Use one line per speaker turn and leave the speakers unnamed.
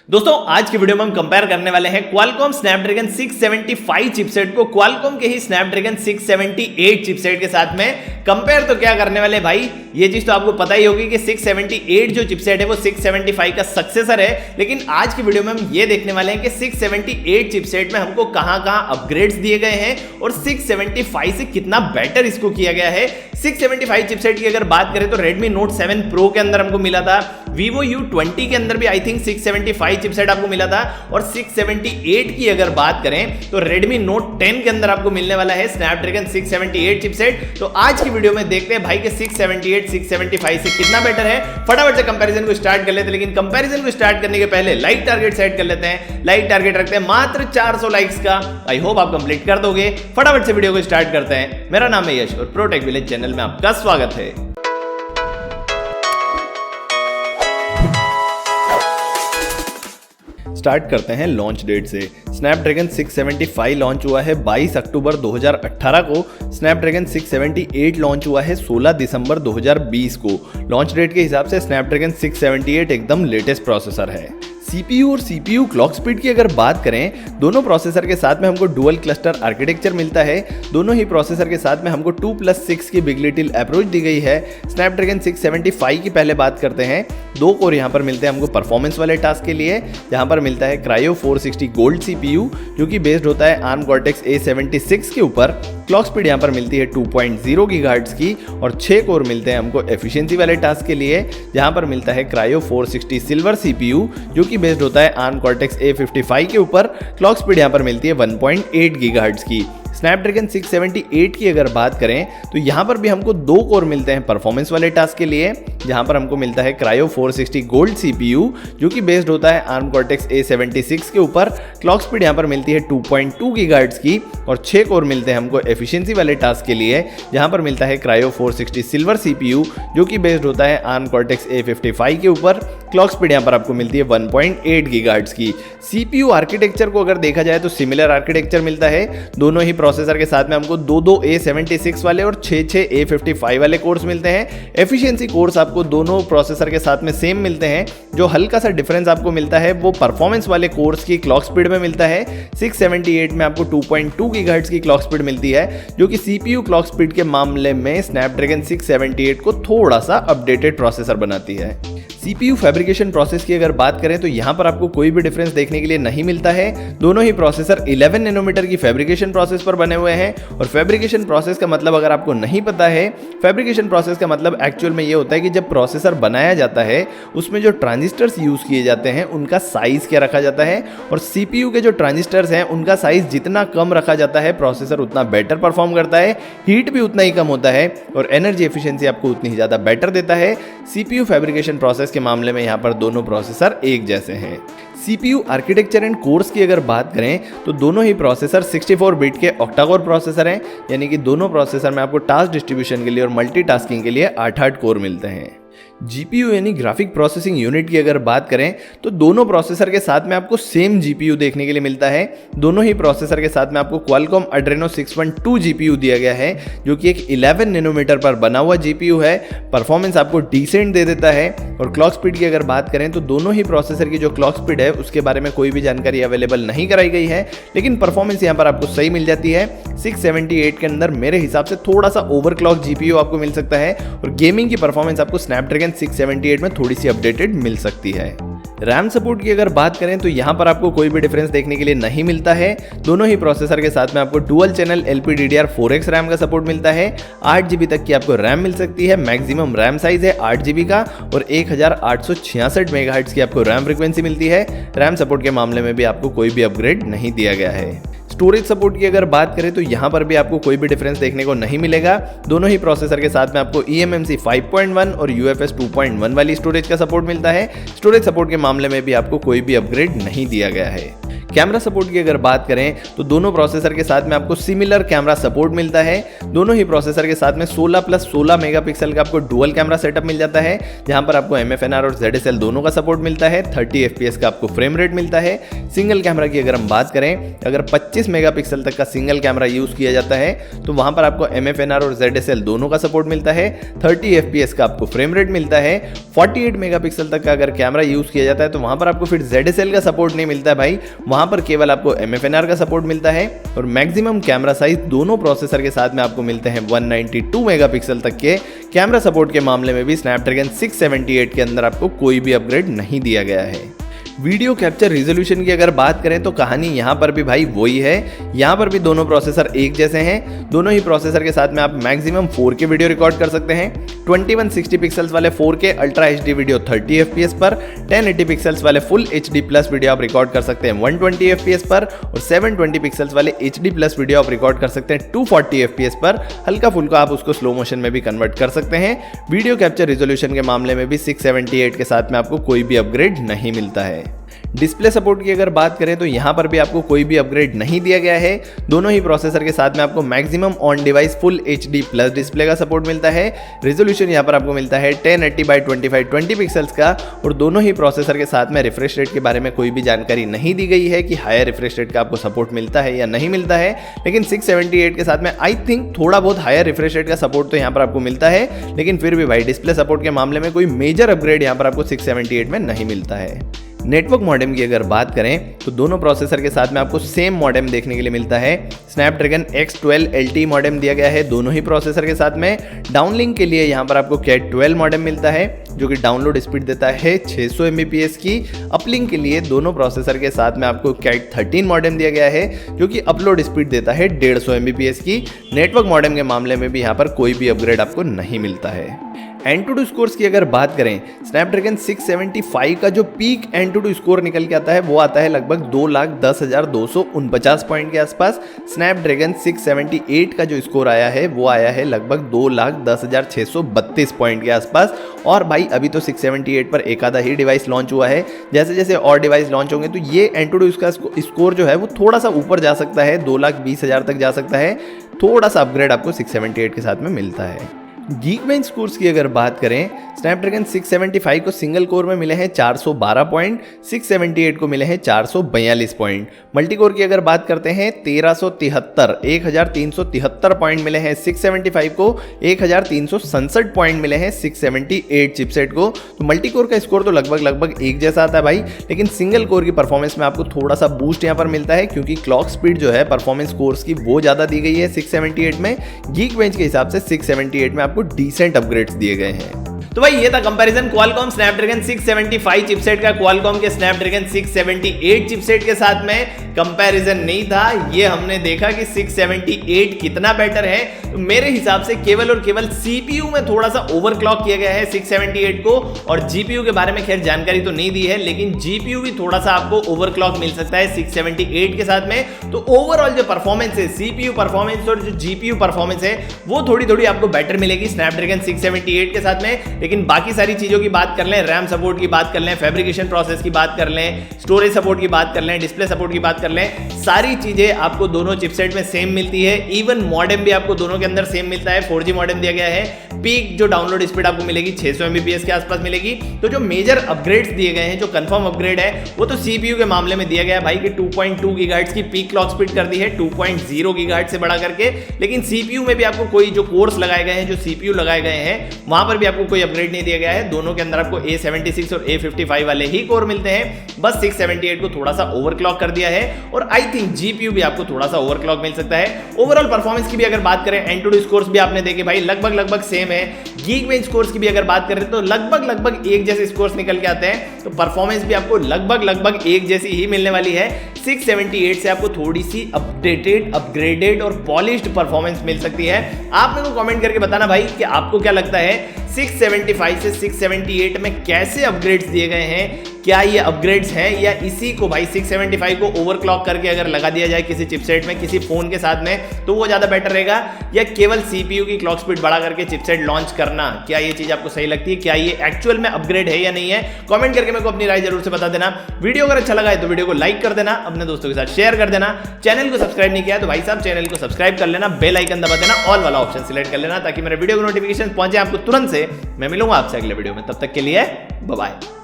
दोस्तों आज की वीडियो में हम कंपेयर करने वाले हैं क्वालकॉम स्नैपड्रैगन 675 चिपसेट को क्वालकॉम के ही स्नैपड्रैगन 678 चिपसेट के साथ में कंपेयर तो क्या करने वाले भाई, ये चीज तो आपको पता ही होगी कि 678 जो चिपसेट है वो 675 का सक्सेसर है। लेकिन आज की वीडियो में हम ये देखने वाले हैं कि 678 चिपसेट में हमको कहां अपग्रेड्स दिए गए हैं और 675 से कितना बेटर इसको किया गया है। 675 चिपसेट की अगर बात करें तो Redmi Note 7 Pro के अंदर हमको मिला था, Vivo U20 के अंदर भी आई थिंक 675 चिपसेट आपको मिला था, और 678 की अगर बात करें तो Redmi Note 10 के अंदर आपको मिलने वाला है Snapdragon 678 चिपसेट। तो आज की वीडियो में देखते हैं भाई कि 678 675 से कितना बेटर है। फटाफट से कंपैरिजन को स्टार्ट कर लेते हैं, लेकिन कंपैरिजन को स्टार्ट करने के पहले लाइक टारगेट सेट कर लेते हैं। लाइक टारगेट रखते हैं मात्र 400 लाइक्स का, आई होप आप कंप्लीट कर दोगे। फटाफट से वीडियो को स्टार्ट करते हैं। मेरा नाम है यश और प्रोटेक विलेज चैनल में आपका स्वागत है। स्टार्ट करते हैं लॉन्च डेट से। स्नैपड्रैगन 675 लॉन्च हुआ है 22 अक्टूबर 2018 को। स्नैपड्रैगन 678 लॉन्च हुआ है 16 दिसंबर 2020 को। लॉन्च डेट के हिसाब से स्नैपड्रैगन 678 एकदम लेटेस्ट प्रोसेसर है। CPU और CPU क्लॉक स्पीड की अगर बात करें, दोनों प्रोसेसर के साथ में हमको डुअल क्लस्टर आर्किटेक्चर मिलता है। दोनों ही प्रोसेसर के साथ में हमको 2+6 की बिग लिटिल अप्रोच दी गई है। स्नैपड्रैगन 675 की पहले बात करते हैं। 2 कोर यहाँ पर मिलते हैं हमको परफॉर्मेंस वाले टास्क के लिए। यहाँ पर मिलता है क्रायो 460 गोल्ड CPU जो कि बेस्ड होता है ARM Cortex A76 के ऊपर। क्लॉक स्पीड यहाँ पर मिलती है 2.0 गीगाहर्ट्ज की, और 6 कोर मिलते हैं हमको एफिशिएंसी वाले टास्क के लिए। जहाँ पर मिलता है क्रायो 460 सिल्वर CPU जो कि बेस्ड होता है ARM Cortex A55 के ऊपर। क्लॉक स्पीड यहाँ पर मिलती है 1.8 गीगाहर्ट्ज की। स्नैपड्रैगन 678 की अगर बात करें तो यहाँ पर भी हमको 2 कोर मिलते हैं परफॉर्मेंस वाले टास्क के लिए। जहाँ पर हमको मिलता है क्रायो 460 गोल्ड CPU जो कि बेस्ड होता है ARM Cortex A76 के ऊपर। क्लॉक स्पीड यहाँ पर मिलती है 2.2 गीगाहर्ट्ज की, और 6 कोर मिलते हैं हमको एफिशिएंसी वाले टास्क के लिए। जहाँ पर मिलता है क्रायो 460 सिल्वर CPU जो कि बेस्ड होता है ARM Cortex A55 के ऊपर। क्लॉक स्पीड यहाँ पर आपको मिलती है 1.8 गीगाहर्ट्ज की। CPU आर्किटेक्चर को अगर देखा जाए तो सिमिलर आर्किटेक्चर मिलता है। दोनों ही प्रोसेसर के साथ में हमको 2 A76 वाले और 6 A55 वाले कोर्स मिलते हैं। एफिशिएंसी कोर्स आपको दोनों प्रोसेसर के साथ में सेम मिलते हैं। जो हल्का सा डिफरेंस आपको मिलता है वो परफॉर्मेंस वाले कोर्स की क्लॉक स्पीड में मिलता है। 678 में आपको 2.2 गीगाहर्ट्ज की क्लॉक स्पीड मिलती है, जो कि CPU क्लॉक स्पीड के मामले में स्नैपड्रैगन 678 को थोड़ा सा अपडेटेड प्रोसेसर बनाती है। CPU फैब्रिकेशन प्रोसेस की अगर बात करें तो यहाँ पर आपको कोई भी डिफरेंस देखने के लिए नहीं मिलता है। दोनों ही प्रोसेसर 11 नैनोमीटर की फैब्रिकेशन प्रोसेस पर बने हुए हैं। और फैब्रिकेशन प्रोसेस का मतलब अगर आपको नहीं पता है, फैब्रिकेशन प्रोसेस का मतलब एक्चुअल में ये होता है कि जब प्रोसेसर बनाया जाता है उसमें जो ट्रांजिस्टर्स यूज किए जाते हैं उनका साइज क्या रखा जाता है, और CPU के जो ट्रांजिस्टर्स हैं उनका साइज जितना कम रखा जाता है प्रोसेसर उतना बेटर परफॉर्म करता है, हीट भी उतना ही कम होता है, और एनर्जी एफिशिएंसी आपको उतनी ही ज़्यादा बेटर देता है। CPU फैब्रिकेशन प्रोसेस के मामले में यहाँ पर दोनों प्रोसेसर एक जैसे हैं। CPU आर्किटेक्चर एंड कोर्स की अगर बात करें तो दोनों ही प्रोसेसर 64 बिट के ऑक्टा कोर प्रोसेसर हैं, यानी कि दोनों प्रोसेसर में आपको टास्क डिस्ट्रीब्यूशन के लिए और मल्टीटास्किंग के लिए 8 कोर मिलते हैं। GPU यानी ग्राफिक प्रोसेसिंग यूनिट की अगर बात करें तो दोनों प्रोसेसर के साथ में आपको सेम GPU देखने के लिए मिलता है। दोनों ही प्रोसेसर के साथ में आपको Qualcomm Adreno 612 GPU दिया गया है, जो कि एक 11 नैनोमीटर पर बना हुआ GPU है। परफॉर्मेंस आपको डिसेंट दे देता है। और क्लॉक स्पीड की अगर बात करें तो दोनों ही प्रोसेसर की जो क्लॉक स्पीड है उसके बारे में कोई भी जानकारी अवेलेबल नहीं कराई गई है, लेकिन परफॉर्मेंस यहाँ पर आपको सही मिल जाती है। 678 के अंदर मेरे हिसाब से थोड़ा सा ओवरक्लॉक GPU आपको मिल सकता है, और गेमिंग की परफॉर्मेंस आपको स्नैपड्रैगन 678 में थोड़ी सी अपडेटेड मिल सकती है। रैम सपोर्ट की अगर बात करें तो यहाँ पर आपको कोई भी डिफरेंस देखने के लिए नहीं मिलता है। दोनों ही प्रोसेसर के साथ में आपको डुअल चैनल LPDDR4X रैम का सपोर्ट मिलता है। 8 GB तक की आपको रैम मिल सकती है। मैक्सिमम रैम साइज है 8 GB का, और 1866 मेगाहर्ट्ज की आपको रैम फ्रीक्वेंसी मिलती है। रैम सपोर्ट के मामले में भी आपको कोई भी अपग्रेड नहीं दिया गया है। स्टोरेज सपोर्ट की अगर बात करें तो यहाँ पर भी आपको कोई भी डिफरेंस देखने को नहीं मिलेगा। दोनों ही प्रोसेसर के साथ में आपको eMMC 5.1 और UFS 2.1 वाली स्टोरेज का सपोर्ट मिलता है। स्टोरेज सपोर्ट के मामले में भी आपको कोई भी अपग्रेड नहीं दिया गया है। कैमरा सपोर्ट की अगर बात करें तो दोनों प्रोसेसर के साथ में आपको सिमिलर कैमरा सपोर्ट मिलता है। दोनों ही प्रोसेसर के साथ में 16+16 मेगापिक्सल का आपको डुअल कैमरा सेटअप मिल जाता है, जहां पर आपको MFNR और ZSL दोनों का सपोर्ट मिलता है। 30 FPS का आपको फ्रेम रेट मिलता है। सिंगल कैमरा की अगर हम बात करें, अगर 25 मेगापिक्सल तक का सिंगल कैमरा यूज किया जाता है तो वहां पर आपको MFNR और ZSL दोनों का सपोर्ट मिलता है। 30 FPS का आपको फ्रेम रेट मिलता है। 48 मेगापिक्सल तक का अगर कैमरा यूज किया जाता है तो वहां पर आपको फिर ZSL का सपोर्ट नहीं मिलता है भाई, वहां पर केवल आपको MFNR का सपोर्ट मिलता है। और मैक्सिमम कैमरा साइज दोनों प्रोसेसर के साथ में आपको मिलते हैं 192 मेगापिक्सल तक के। कैमरा सपोर्ट के मामले में भी स्नैपड्रैगन 678 के अंदर आपको कोई भी अपग्रेड नहीं दिया गया है। वीडियो कैप्चर रिजोल्यूशन की अगर बात करें तो कहानी यहाँ पर भी भाई वही है। यहाँ पर भी दोनों प्रोसेसर एक जैसे हैं। दोनों ही प्रोसेसर के साथ में आप मैक्सिमम 4K वीडियो रिकॉर्ड कर सकते हैं। 2160 पिक्सल्स वाले 4K ultra HD video 30 FPS पर, 1080 पिक्सल्स वाले फुल HD प्लस वीडियो आप रिकॉर्ड कर सकते हैं 120 FPS पर, और 720 पिक्सल्स वाले HD प्लस वीडियो आप रिकॉर्ड कर सकते हैं 240 FPS पर। हल्का फुल्का आप उसको स्लो मोशन में भी कन्वर्ट कर सकते हैं। वीडियो कैप्चर रिजोल्यूशन के मामले में भी 678 के साथ में आपको कोई भी अपग्रेड नहीं मिलता है। डिस्प्ले सपोर्ट की अगर बात करें तो यहाँ पर भी आपको कोई भी अपग्रेड नहीं दिया गया है। दोनों ही प्रोसेसर के साथ में आपको maximum on device full HD plus display का सपोर्ट मिलता है। रेजोल्यूशन यहाँ पर आपको मिलता है 1080x25 20 पिक्सल्स का, और दोनों ही प्रोसेसर के साथ में रिफ्रेश रेट के बारे में कोई भी जानकारी नहीं दी गई है कि हायर रिफ्रेश रेट का आपको सपोर्ट मिलता है या नहीं मिलता है। लेकिन 678 के साथ में आई थिंक थोड़ा बहुत हायर रिफ्रेश रेट का सपोर्ट तो यहाँ पर आपको मिलता है, लेकिन फिर भी भाई डिस्प्ले सपोर्ट के मामले में कोई मेजर अपग्रेड यहाँ पर आपको 678 में नहीं मिलता है। नेटवर्क मॉडेम की अगर बात करें तो दोनों प्रोसेसर के साथ में आपको सेम मॉडेम देखने के लिए मिलता है। स्नैपड्रैगन X12 LTE मॉडेम दिया गया है दोनों ही प्रोसेसर के साथ में। डाउनलिंक के लिए यहाँ पर आपको Cat 12 मॉडेम मिलता है जो कि डाउनलोड स्पीड देता है 600 Mbps की। अपलिंक के लिए दोनों प्रोसेसर के साथ में आपको Cat 13 मॉडेम दिया गया है जो कि अपलोड स्पीड देता है 150 Mbps की। नेटवर्क मॉडेम के मामले में भी यहाँ पर कोई भी अपग्रेड आपको नहीं मिलता है। Antutu स्कोर्स की अगर बात करें, स्नैपड्रैगन 675 का जो पीक Antutu स्कोर निकल के आता है वो आता है लगभग 2,10,249 पॉइंट के आसपास। स्नैपड्रैगन 678 का जो स्कोर आया है वो आया है लगभग 2,10,632 पॉइंट के आसपास। और भाई अभी तो 678 पर एक आधा ही डिवाइस लॉन्च हुआ है, जैसे जैसे और डिवाइस लॉन्च होंगे तो ये Antutu का स्कोर जो है वो थोड़ा सा ऊपर जा सकता है, 2,20,000 तक जा सकता है। थोड़ा सा अपग्रेड आपको 678 के साथ में मिलता है। Geekbench स्कोर्स की अगर बात करें, स्नैपड्रैगन 675 को सिंगल कोर में मिले हैं 412 पॉइंट, 678 को मिले हैं 442 पॉइंट। मल्टी कोर की अगर बात करते हैं 1373 पॉइंट मिले हैं 675 को, 1367 पॉइंट मिले हैं 678 चिपसेट को। तो मल्टी कोर का स्कोर तो लगभग एक जैसा आता है भाई, लेकिन सिंगल कोर की परफॉर्मेंस में आपको थोड़ा सा बूस्ट यहाँ पर मिलता है क्योंकि क्लॉक स्पीड जो है परफॉर्मेंस कोर्स की वो ज़्यादा दी गई है 678 में। Geekbench के हिसाब से 678 में आपको डिसेंट अपग्रेड्स दिए गए हैं।
तो भाई ये था कंपैरिजन क्वालकॉम स्नैपड्रैगन 675 चिपसेट का क्वालकॉम के स्नैपड्रैगन 678 चिपसेट के साथ में। कंपैरिजन नहीं था, ये हमने देखा कि 678 कितना बेटर है। तो मेरे हिसाब से केवल और केवल CPU में थोड़ा सा ओवरक्लॉक किया गया है 678 को, और GPU के बारे में खैर जानकारी तो नहीं दी है, लेकिन GPU भी थोड़ा सा आपको ओवरक्लॉक मिल सकता है 678 के साथ में। तो ओवरऑल जो परफॉर्मेंस है, CPU परफॉर्मेंस और जो GPU परफॉर्मेंस है वो थोड़ी आपको बेटर मिलेगी स्नैपड्रैगन 678 के साथ में। लेकिन बाकी सारी चीजों की बात कर लें, रैम सपोर्ट की बात कर लें, फैब्रिकेशन प्रोसेस की बात कर लें, स्टोरेज सपोर्ट की बात कर लें, डिस्प्ले सपोर्ट की बात कर लें, सारी चीजें आपको दोनों चिपसेट में सेम मिलती है। इवन मॉडेम भी आपको दोनों के अंदर सेम मिलता है, 4G मॉडेम दिया गया है। पीक जो डाउनलोड स्पीड आपको मिलेगी 600 Mbps के आसपास मिलेगी। तो जो मेजर अपग्रेड्स दिए गए हैं, जो कंफर्म अपग्रेड है वो तो CPU के मामले में दिया गया है भाई कि 2.2 GHz की पीक क्लॉक स्पीड कर दी है 2.0 GHz से बढ़ा करके। लेकिन CPU में भी आपको कोई जो कोर्स लगाए गए हैं, जो CPU लगाए गए हैं, वहां पर भी आपको कोई अपग्रेड नहीं दिया गया है। दोनों के अंदर आपको A76 और A55 वाले ही कोर मिलते हैं। बस 678 को थोड़ा सा ओवरक्लॉक कर दिया है, और आई थिंक GPU भी आपको थोड़ा सा ओवरक्लॉक मिल सकता है। ओवरऑल परफॉर्मेंस की भी अगर बात करें, Antutu स्कोर्स भी आपने देखे भाई लगभग सेम है। Geekbench स्कोर्स की भी अगर बात करें तो लगभग एक जैसे स्कोर्स निकल के आते हैं। तो परफॉर्मेंस भी आपको लगभग एक जैसी ही मिलने वाली है। 678 से आपको थोड़ी सी अपडेटेड, अपग्रेडेड और पॉलिश्ड परफॉर्मेंस मिल सकती है। आप मेरे को कमेंट करके बताना भाई कि आपको क्या लगता है 675 से 678 में कैसे अपग्रेड्स दिए गए हैं। क्या ये अपग्रेड्स हैं, या इसी को भाई 675 को ओवरक्लॉक करके अगर लगा दिया जाए किसी चिपसेट में, किसी फोन के साथ में, तो वो ज्यादा बेटर रहेगा, या केवल CPU की क्लॉक स्पीड बढ़ा करके चिपसेट लॉन्च करना, क्या ये चीज आपको सही लगती है? क्या ये एक्चुअल में अपग्रेड है या नहीं है? कमेंट करके मेरे को अपनी राय जरूर से बता देना। वीडियो अगर अच्छा लगा है तो वीडियो को लाइक कर देना, अपने दोस्तों के साथ शेयर कर देना। चैनल को सब्सक्राइब नहीं किया है तो भाई साहब चैनल को सब्सक्राइब कर लेना, बेल आइकन दबा देना, ऑल वाला ऑप्शन सिलेक्ट कर लेना ताकि मेरे वीडियो की नोटिफिकेशन पहुंचे आपको तुरंत से। मैं मिलूंगा आपसे अगले वीडियो में, तब तक के लिए बाय बाय।